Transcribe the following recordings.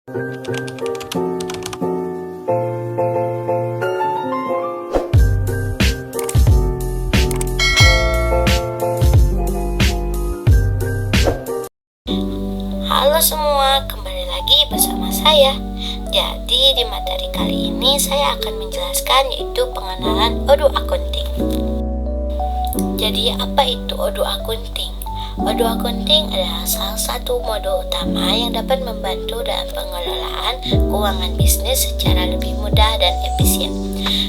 Halo semua, kembali lagi bersama saya. Jadi di materi kali ini saya akan menjelaskan yaitu pengenalan Odoo Accounting. Jadi apa itu Odoo Accounting? Odoo Accounting adalah salah satu modul utama yang dapat membantu dalam pengelolaan keuangan bisnis secara lebih mudah dan efisien.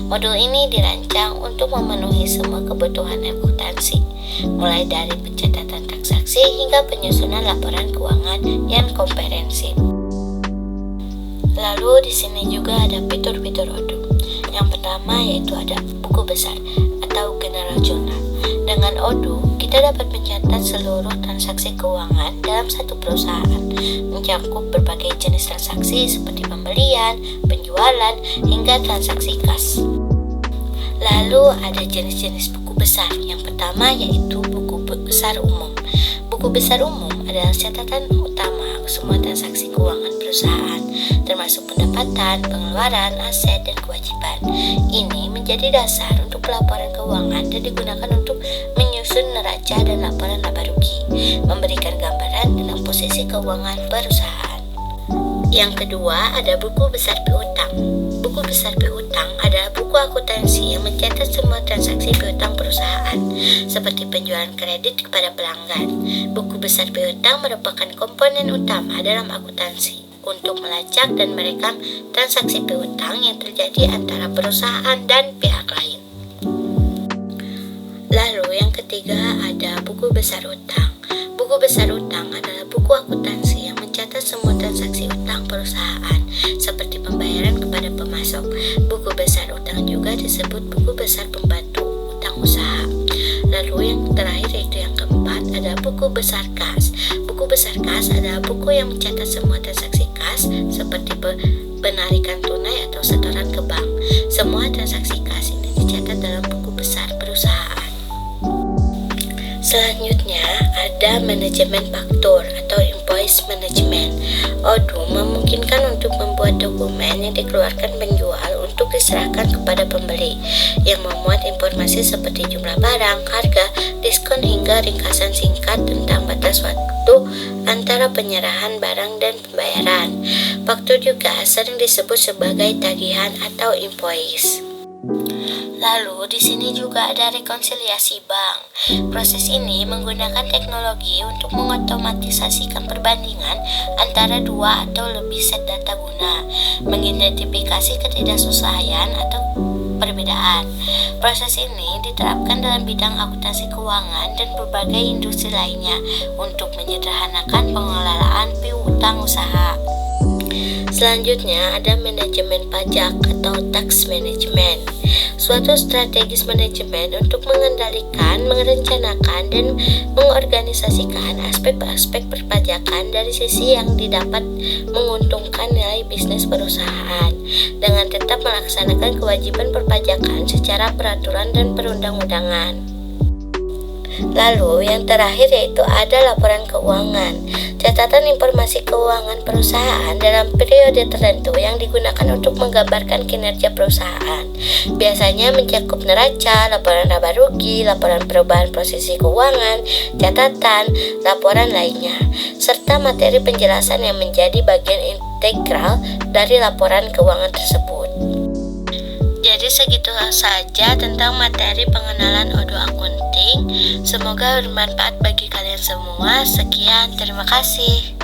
Modul ini dirancang untuk memenuhi semua kebutuhan akuntansi, mulai dari pencatatan transaksi hingga penyusunan laporan keuangan yang komprehensif. Lalu di sini juga ada fitur-fitur Odoo. Yang pertama yaitu ada buku besar atau general journal. Dengan Odoo, kita dapat mencatat seluruh transaksi keuangan dalam satu perusahaan, mencakup berbagai jenis transaksi seperti pembelian, penjualan, hingga transaksi kas. Lalu ada jenis-jenis buku besar. Yang pertama yaitu buku besar umum. Buku besar umum adalah catatan utama semua transaksi keuangan perusahaan, termasuk pendapatan, pengeluaran, aset, dan kewajiban. Ini menjadi dasar untuk pelaporan keuangan dan digunakan untuk menyusun neraca dan laporan laba rugi, memberikan gambaran tentang posisi keuangan perusahaan. Yang kedua ada buku besar piutang. Buku besar piutang adalah buku akuntansi yang mencatat semua transaksi piutang perusahaan, seperti penjualan kredit kepada pelanggan. Buku besar piutang merupakan komponen utama dalam akuntansi untuk melacak dan merekam transaksi piutang yang terjadi antara perusahaan dan pihak lain. Lalu yang ketiga ada buku besar utang. Buku besar utang adalah buku akuntansi yang mencatat semua transaksi utang perusahaan, seperti pembayaran kepada pemasok. Buku besar utang juga disebut buku besar pembantu utang usaha. Lalu yang terakhir yaitu yang keempat ada buku besar kas. Buku besar kas adalah buku yang mencatat semua transaksi kas, seperti penarikan tunai atau setoran ke bank. Semua transaksi kas ini dicatat dalam buku besar perusahaan. Selanjutnya ada manajemen faktur atau invoice management. Odoo memungkinkan untuk membuat dokumen yang dikeluarkan penjual untuk diserahkan kepada pembeli, yang memuat informasi seperti jumlah barang, harga, diskon hingga ringkasan singkat tentang batas waktu antara penyerahan barang dan pembayaran. Faktur juga sering disebut sebagai tagihan atau invoice. Lalu di sini juga ada rekonsiliasi bank. Proses ini menggunakan teknologi untuk mengotomatisasikan perbandingan antara dua atau lebih set data guna mengidentifikasi ketidaksesuaian atau perbedaan. Proses ini diterapkan dalam bidang akuntansi keuangan dan berbagai industri lainnya untuk menyederhanakan pengelolaan piutang usaha. Selanjutnya ada manajemen pajak atau tax management. Suatu strategis manajemen untuk mengendalikan, merencanakan, dan mengorganisasikan aspek-aspek perpajakan dari sisi yang didapat menguntungkan nilai bisnis perusahaan, dengan tetap melaksanakan kewajiban perpajakan secara peraturan dan perundang-undangan. Lalu yang terakhir yaitu ada laporan keuangan. Catatan informasi keuangan perusahaan dalam periode tertentu yang digunakan untuk menggambarkan kinerja perusahaan. Biasanya mencakup neraca, laporan laba rugi, laporan perubahan posisi keuangan, catatan, laporan lainnya, serta materi penjelasan yang menjadi bagian integral dari laporan keuangan tersebut. Jadi segitu saja tentang materi pengenalan Odoo Accounting. Semoga bermanfaat bagi kalian semua. Sekian, terima kasih.